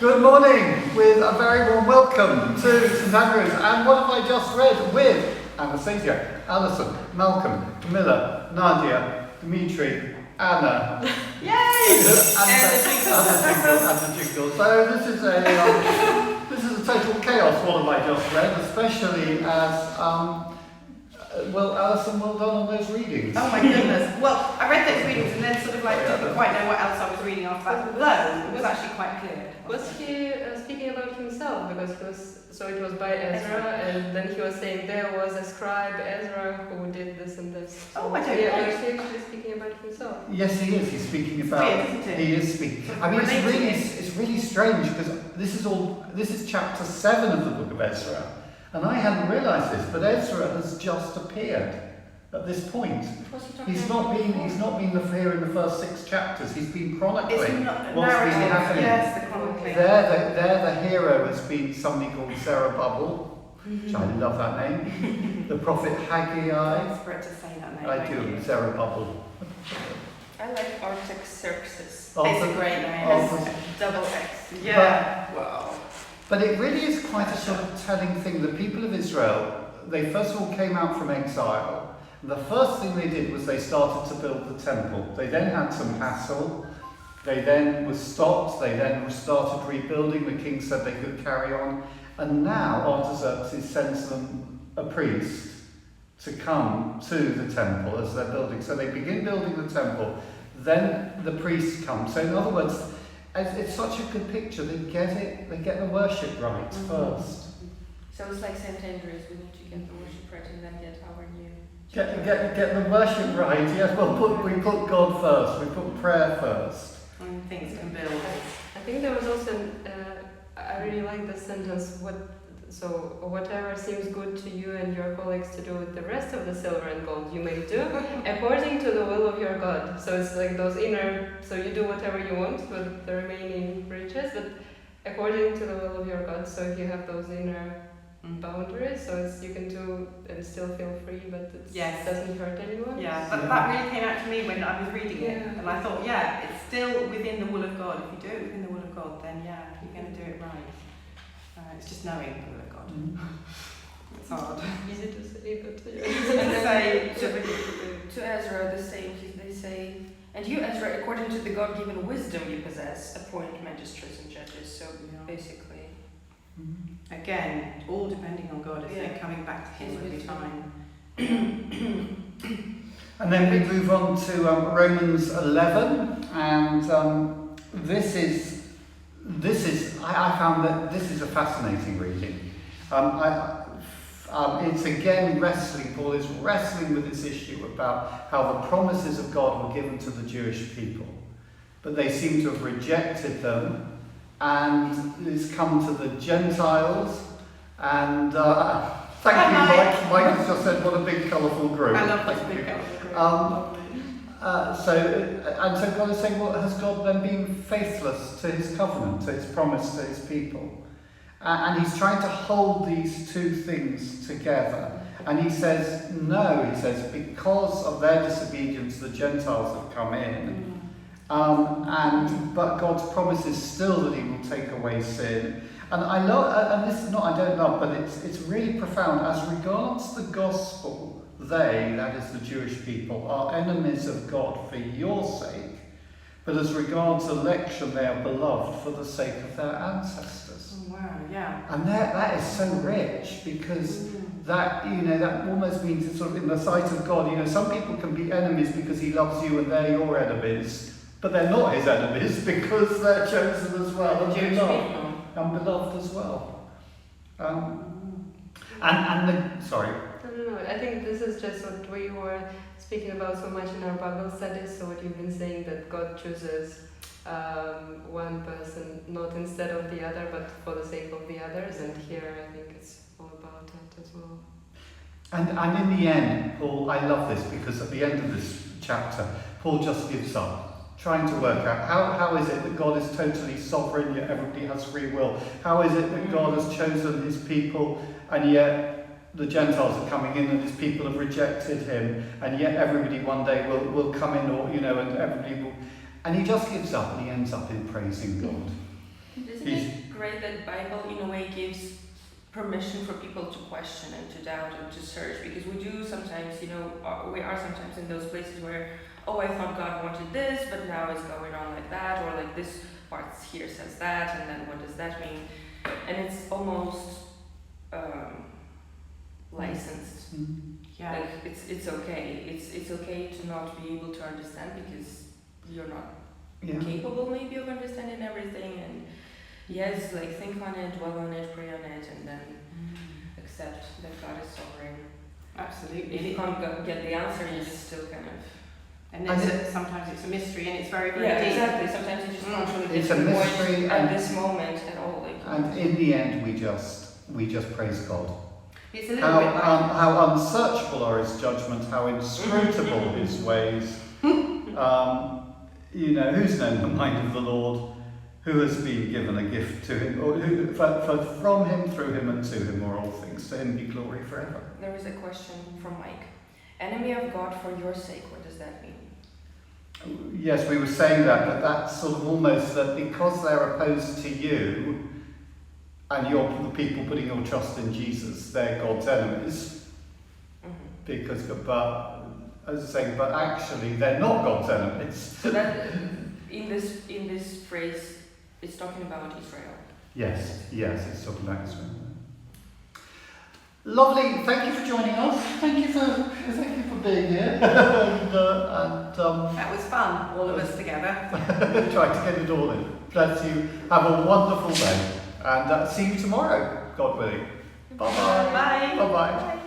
Good morning, with a very warm welcome to St Andrews. And what have I just read with Anastasia, Alison, Malcolm, Camilla, Nadia, Dimitri, Anna. Yay! And the jingle. So this is a total chaos. What have I just read? Especially as well, Alison, well done on those readings. Oh my goodness. Well, I read those readings and then sort of like didn't quite know what else I was reading after that, although it was actually quite clear. Was he speaking about himself? Because it was by Ezra, and then he was saying there was a scribe, Ezra, who did this and this. So Oh, I don't know. was he actually speaking about himself? Yes, he is. He's speaking about. Weird, isn't it? He is speaking. I mean, it's really strange because this is chapter 7 of the book of Ezra, and I hadn't realised this, but Ezra has just appeared at this point. He's not been here in the first 6 chapters. He's been chronicling It's not what's been narrative. happening. Yes, the chronicling. There the hero has been somebody called Zerubbabel, which I love that name. The prophet Haggai. I'm desperate to say that name. I thank do, you. Zerubbabel. I like Artaxerxes. It's a great name. Artax- Double X. Yeah. Wow. But it really is quite a sort of telling thing. The people of Israel, they first of all came out from exile. And the first thing they did was they started to build the temple. They then had some hassle. They then were stopped. They then started rebuilding. The king said they could carry on. And now Artaxerxes sends them a priest to come to the temple as they're building. So they begin building the temple. Then the priests come. So in other words, it's such a good picture. They get it. They get the worship right first. So it's like St. Andrews, we need to get the worship right and then get our new... Get the worship right. Yes. Well, we put God first. We put prayer first. And things can build. I think there was also, I really like the sentence, whatever seems good to you and your colleagues to do with the rest of the silver and gold you may do, according to the will of your God. So it's like those inner, so you do whatever you want with the remaining riches, but according to the will of your God. So if you have those inner boundaries, so you can do and still feel free, but it doesn't hurt anyone. Yeah, that really came out to me when I was reading it. Yeah. And I thought, it's still within the will of God. If you do it within the will of God, then you're going to do it right. It's just knowing the will of God. It's hard. Easy to say, but And To Ezra, they say, and you, Ezra, according to the God-given wisdom you possess, appoint magistrates and judges. So basically... Again, all depending on God, isn't it? Coming back to Him every time. And then we move on to Romans 11, and this is I found that this is a fascinating reading. It's again wrestling. Paul is wrestling with this issue about how the promises of God were given to the Jewish people, but they seem to have rejected them. And it's come to the Gentiles, and thank you, Mike. Mike has just said, what a big colourful group. I love this big colourful group. So God is saying, well, has God then been faithless to his covenant, to his promise to his people? And he's trying to hold these two things together. And he says, no, because of their disobedience, the Gentiles have come in. But God's promise is still that He will take away sin. And I love, and this is not I don't love, but it's really profound. As regards the gospel, they, that is the Jewish people, are enemies of God for your sake. But as regards election, they are beloved for the sake of their ancestors. Oh, wow, yeah. And that is so rich because that almost means it's sort of in the sight of God. Some people can be enemies because He loves you and they're your enemies. But they're not His enemies because they're chosen as well and beloved as well. Sorry. No. I think this is just what we were speaking about so much in our Bible studies. So what you've been saying, that God chooses one person not instead of the other, but for the sake of the others. And here I think it's all about that as well. And in the end, Paul, I love this because at the end of this chapter, Paul just gives up. Trying to work out how is it that God is totally sovereign yet everybody has free will? How is it that God has chosen His people and yet the Gentiles are coming in and His people have rejected Him and yet everybody one day will come in and everybody will... And he just gives up and he ends up in praising God. Isn't it great that Bible in a way gives permission for people to question and to doubt and to search, because we do sometimes, we are sometimes in those places where, oh, I thought God wanted this, but now it's going on like that, or like this part here says that, and then what does that mean? And it's almost licensed. Yeah. Like it's okay. It's okay to not be able to understand because you're not capable maybe of understanding everything. And yes, like think on it, dwell on it, pray on it, and then accept that God is sovereign. Absolutely. If you can't get the answer, you just still kind of. And then sometimes it's a mystery and it's very, very deep. Exactly. Sometimes you just can't really It's get a the point mystery at this moment at all. Like, And in the end, we just praise God. It's a little bit like... How unsearchable are his judgments, how inscrutable his ways. Who's known the mind of the Lord? Who has been given a gift to him? Or for from him, through him, and to him are all things. To him be glory forever. there is a question from Mike. Enemy of God for your sake, what does that mean? Yes, we were saying that, but that's sort of almost that because they're opposed to you, and you're the people putting your trust in Jesus, they're God's enemies. Because, but as I say, but actually they're not God's enemies. So that in this phrase, it's talking about Israel. Yes, it's talking about Israel. Lovely. Thank you for joining us. Thank you for being here. and That was fun, all of us together. try to get it all in. Bless you. Have a wonderful day, and see you tomorrow, God willing. Bye-bye. Bye. Bye-bye.